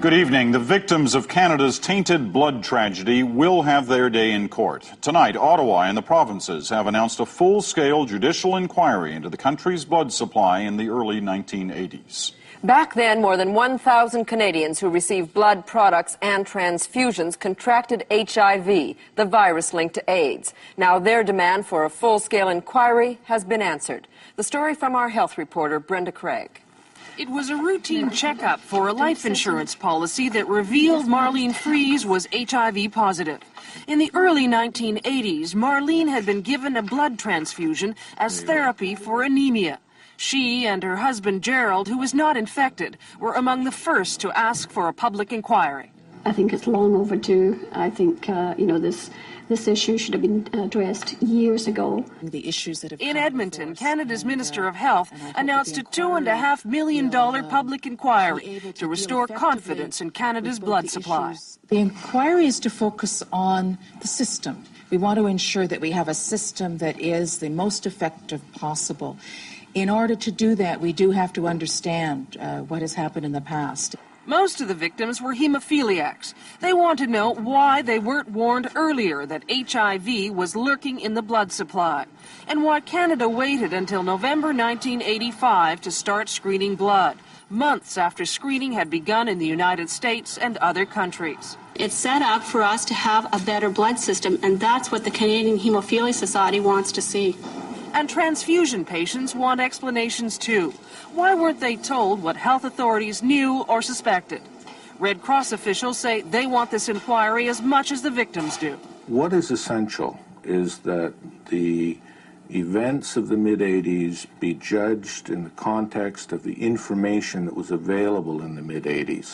Good evening. The victims of Canada's tainted blood tragedy will have their day in court. Tonight, Ottawa and the provinces have announced a full-scale judicial inquiry into the country's blood supply in the early 1980s. Back then, more than 1,000 Canadians who received blood products and transfusions contracted HIV, the virus linked to AIDS. Now their demand for a full-scale inquiry has been answered. The story from our health reporter, Brenda Craig. It was a routine checkup for a life insurance policy that revealed Marlene Fries was HIV positive. In the early 1980s, Marlene had been given a blood transfusion as therapy for anemia. She and her husband Gerald, who was not infected, were among the first to ask for a public inquiry. I think it's long overdue. I think, this issue should have been addressed years ago. The issues that have in Edmonton, Canada's Minister of Health announced a $2.5 million public inquiry to restore confidence in Canada's blood supply. The inquiry is to focus on the system. We want to ensure that we have a system that is the most effective possible. In order to do that, we do have to understand what has happened in the past. Most of the victims were hemophiliacs. They want to know why they weren't warned earlier that HIV was lurking in the blood supply, and why Canada waited until November 1985 to start screening blood, months after screening had begun in the United States and other countries. It's set up for us to have a better blood system, and that's what the Canadian Hemophilia Society wants to see. And transfusion patients want explanations too. Why weren't they told what health authorities knew or suspected? Red Cross officials say they want this inquiry as much as the victims do. What is essential is that the events of the mid-'80s be judged in the context of the information that was available in the mid-'80s.